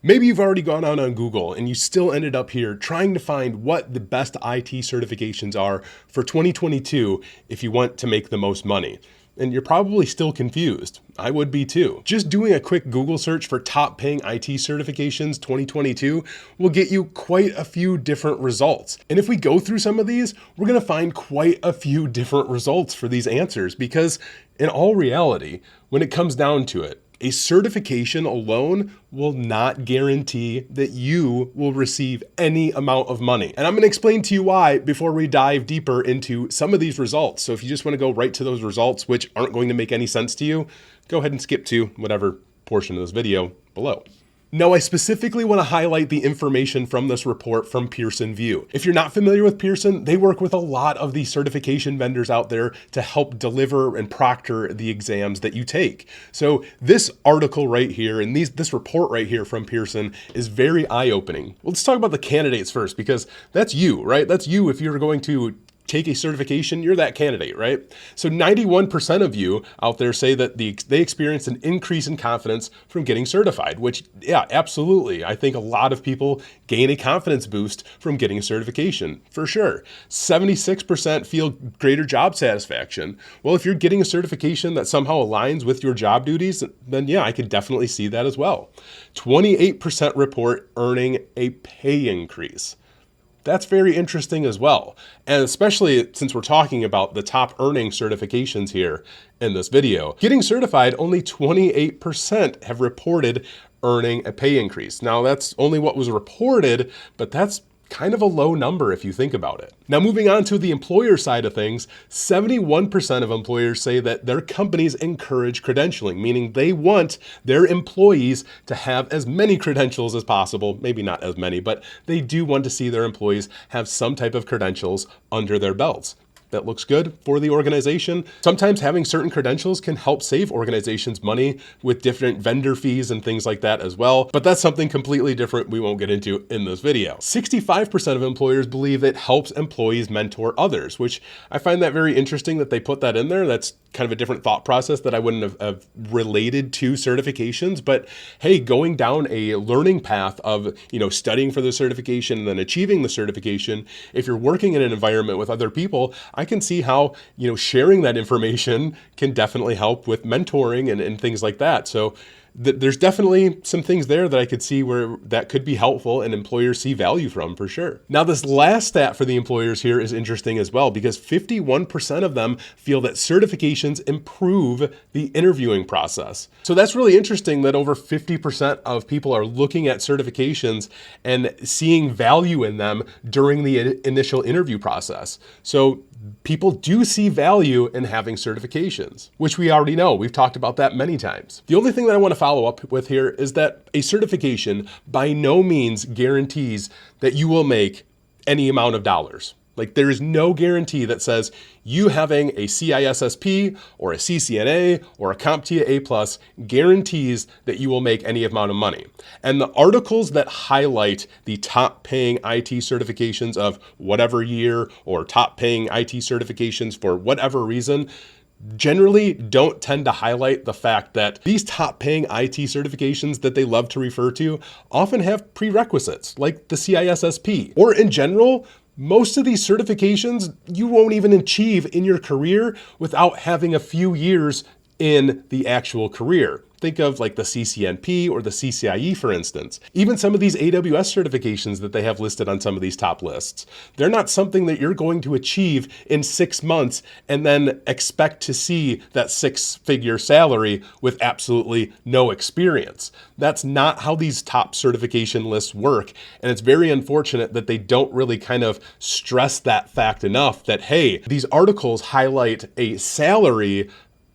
Maybe you've already gone out on Google and you still ended up here trying to find what the best IT certifications are for 2022 if you want to make the most money. And you're probably still confused. I would be too. Just doing a quick Google search for top paying IT certifications 2022 will get you quite a few different results. And if we go through some of these, we're gonna find quite a few different results for these answers because in all reality, when it comes down to it, a certification alone will not guarantee that you will receive any amount of money. And I'm going to explain to you why before we dive deeper into some of these results. So if you just want to go right to those results, which aren't going to make any sense to you, go ahead and skip to whatever portion of this video below. Now, I specifically want to highlight the information from this report from Pearson VUE. If you're not familiar with Pearson, they work with a lot of the certification vendors out there to help deliver and proctor the exams that you take. So this article right here and this report right here from Pearson is very eye-opening. Let's talk about the candidates first, because that's you, right? That's you if you're going to take a certification, you're that candidate, right? So 91% of you out there say that they experienced an increase in confidence from getting certified, which, yeah, absolutely. I think a lot of people gain a confidence boost from getting a certification, for sure. 76% feel greater job satisfaction. Well, if you're getting a certification that somehow aligns with your job duties, then yeah, I could definitely see that as well. 28% report earning a pay increase. That's very interesting as well. And especially since we're talking about the top earning certifications here in this video. Getting certified, only 28% have reported earning a pay increase. Now that's only what was reported, but that's kind of a low number if you think about it. Now moving on to the employer side of things, 71% of employers say that their companies encourage credentialing, meaning they want their employees to have as many credentials as possible, maybe not as many, but they do want to see their employees have some type of credentials under their belts. That looks good for the organization. Sometimes having certain credentials can help save organizations money with different vendor fees and things like that as well. But that's something completely different we won't get into in this video. 65% of employers believe it helps employees mentor others, which I find that very interesting that they put that in there. That's kind of a different thought process that I wouldn't have related to certifications. But hey, going down a learning path of, studying for the certification and then achieving the certification, if you're working in an environment with other people, I can see how, sharing that information can definitely help with mentoring and things like that. So there's definitely some things there that I could see where that could be helpful and employers see value from, for sure. Now, this last stat for the employers here is interesting as well, because 51% of them feel that certifications improve the interviewing process. So that's really interesting that over 50% of people are looking at certifications and seeing value in them during the initial interview process. So people do see value in having certifications, which we already know. We've talked about that many times. The only thing that I want to follow up with here is that a certification by no means guarantees that you will make any amount of dollars. Like, there is no guarantee that says you having a CISSP or a CCNA or a CompTIA A+ guarantees that you will make any amount of money. And the articles that highlight the top paying IT certifications of whatever year or top paying IT certifications for whatever reason generally don't tend to highlight the fact that these top paying IT certifications that they love to refer to often have prerequisites like the CISSP, or in general, most of these certifications you won't even achieve in your career without having a few years in the actual career. Think of like the CCNP or the CCIE, for instance. Even some of these AWS certifications that they have listed on some of these top lists, they're not something that you're going to achieve in 6 months and then expect to see that 6-figure salary with absolutely no experience. That's not how these top certification lists work. And it's very unfortunate that they don't really kind of stress that fact enough that, hey, these articles highlight a salary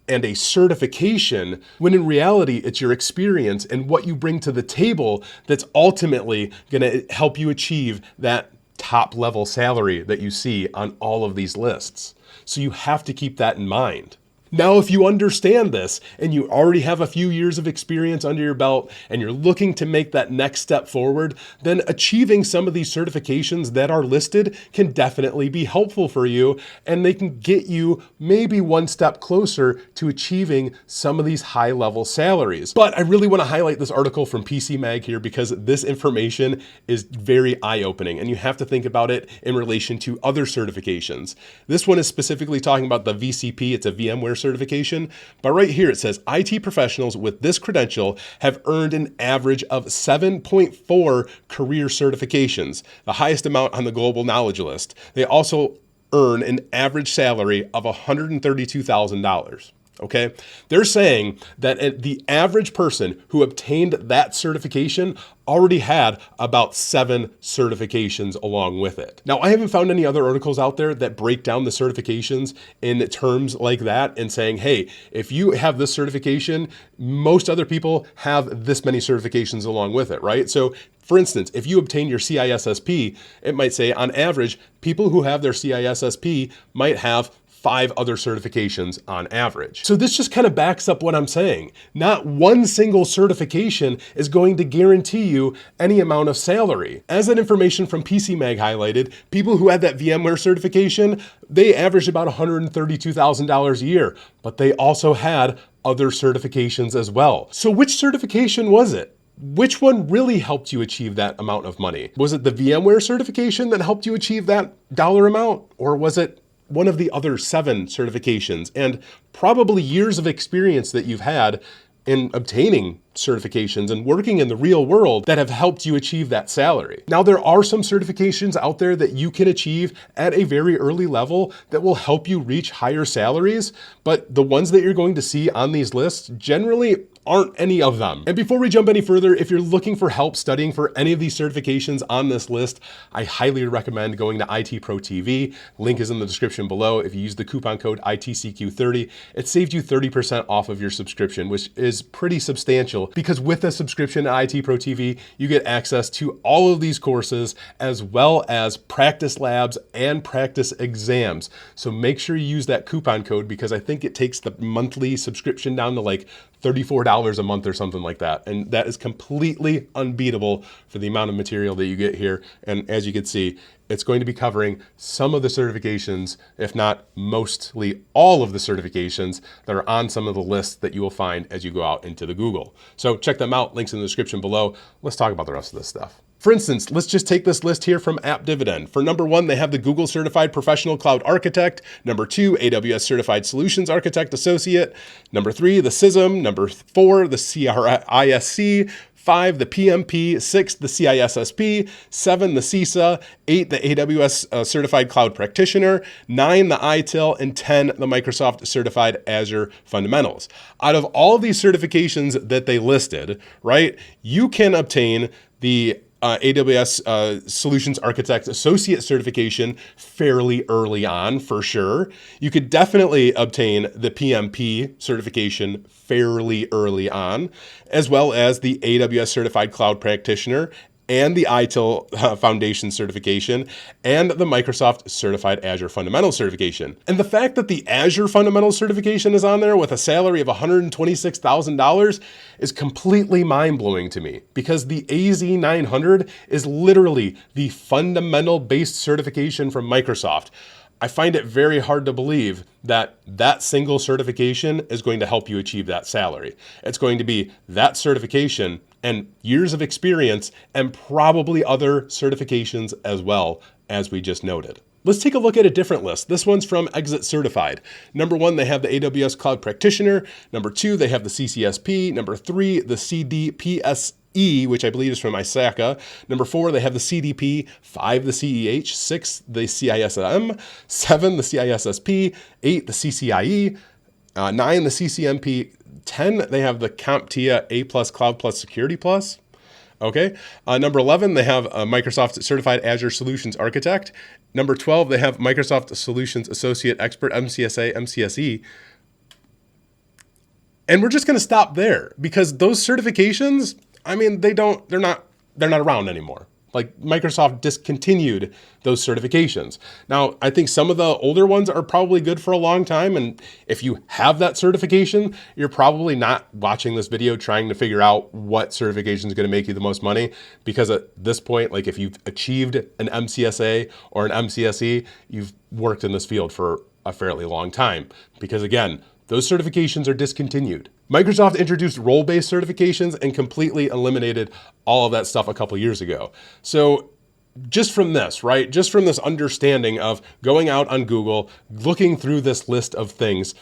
and a certification, when in reality, it's your experience and what you bring to the table that's ultimately going to help you achieve that top level salary that you see on all of these lists. So you have to keep that in mind. Now, if you understand this and you already have a few years of experience under your belt and you're looking to make that next step forward, then achieving some of these certifications that are listed can definitely be helpful for you, and they can get you maybe one step closer to achieving some of these high-level salaries. But I really want to highlight this article from PCMag here because this information is very eye-opening, and you have to think about it in relation to other certifications. This one is specifically talking about the VCP. It's a VMware certification, but right here it says IT professionals with this credential have earned an average of 7.4 career certifications, the highest amount on the global knowledge list. They also earn an average salary of $132,000. Okay, they're saying that the average person who obtained that certification already had about 7 certifications along with it. Now, I haven't found any other articles out there that break down the certifications in terms like that and saying, hey, if you have this certification, most other people have this many certifications along with it, right? So for instance, if you obtain your CISSP, it might say on average, people who have their CISSP might have 5 other certifications on average. So this just kind of backs up what I'm saying. Not one single certification is going to guarantee you any amount of salary. As that information from PCMag highlighted, people who had that VMware certification, they averaged about $132,000 a year, but they also had other certifications as well. So which certification was it? Which one really helped you achieve that amount of money? Was it the VMware certification that helped you achieve that dollar amount? Or was it one of the other 7 certifications and probably years of experience that you've had in obtaining certifications and working in the real world that have helped you achieve that salary? Now, there are some certifications out there that you can achieve at a very early level that will help you reach higher salaries, but the ones that you're going to see on these lists generally aren't any of them. And before we jump any further, if you're looking for help studying for any of these certifications on this list, I highly recommend going to IT Pro TV. Link is in the description below. If you use the coupon code ITCQ30, it saves you 30% off of your subscription, which is pretty substantial because with a subscription at IT Pro TV, you get access to all of these courses as well as practice labs and practice exams. So make sure you use that coupon code because I think it takes the monthly subscription down to like $34 a month or something like that. And that is completely unbeatable for the amount of material that you get here. And as you can see, it's going to be covering some of the certifications, if not mostly all of the certifications that are on some of the lists that you will find as you go out into the Google. So check them out, links in the description below. Let's talk about the rest of this stuff. For instance, let's just take this list here from App Dividend. For number 1, they have the Google Certified Professional Cloud Architect. Number 2, AWS Certified Solutions Architect Associate. Number 3, the CISM. Number 4, the CRISC. 5, the PMP, 6, the CISSP, 7, the CISA, 8, the AWS Certified Cloud Practitioner, 9, the ITIL, and 10, the Microsoft Certified Azure Fundamentals. Out of all of these certifications that they listed, right, you can obtain the AWS Solutions Architect Associate certification fairly early on, for sure. You could definitely obtain the PMP certification fairly early on, as well as the AWS Certified Cloud Practitioner and the ITIL Foundation certification, and the Microsoft Certified Azure Fundamentals certification. And the fact that the Azure Fundamentals certification is on there with a salary of $126,000 is completely mind-blowing to me, because the AZ900 is literally the fundamental-based certification from Microsoft. I find it very hard to believe that that single certification is going to help you achieve that salary. It's going to be that certification and years of experience and probably other certifications as well, as we just noted. Let's take a look at a different list. This one's from Exit Certified. Number 1, they have the AWS Cloud Practitioner. Number 2, they have the CCSP. Number 3, the CDPSE, which I believe is from ISACA. Number 4, they have the CDP. 5, the CEH. 6, the CISM. 7, the CISSP. 8, the CCIE. 9, the CCMP. 10, they have the CompTIA A+ Cloud+ Security Plus. Okay. Number 11, they have Microsoft Certified Azure Solutions Architect. Number 12, they have Microsoft Solutions Associate Expert, MCSA, MCSE. And we're just going to stop there because those certifications, I mean, they're not around anymore. Like Microsoft discontinued those certifications. Now, I think some of the older ones are probably good for a long time. And if you have that certification, you're probably not watching this video trying to figure out what certification is going to make you the most money. Because at this point, like if you've achieved an MCSA or an MCSE, you've worked in this field for a fairly long time. Because again, those certifications are discontinued. Microsoft introduced role-based certifications and completely eliminated all of that stuff a couple years ago. So just from this, right? Just from this understanding of going out on Google, looking through this list of things,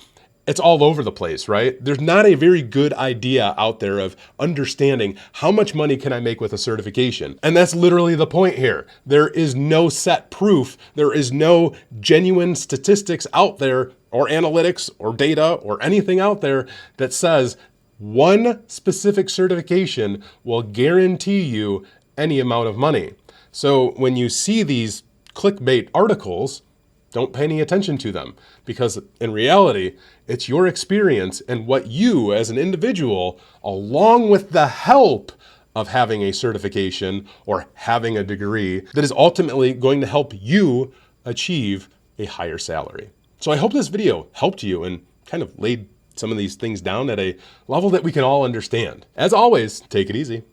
it's all over the place, right? There's not a very good idea out there of understanding how much money can I make with a certification. And that's literally the point here. There is no set proof. There is no genuine statistics out there or analytics or data or anything out there that says one specific certification will guarantee you any amount of money. So when you see these clickbait articles, don't pay any attention to them, because in reality, it's your experience and what you as an individual, along with the help of having a certification or having a degree, that is ultimately going to help you achieve a higher salary. So I hope this video helped you and kind of laid some of these things down at a level that we can all understand. As always, take it easy.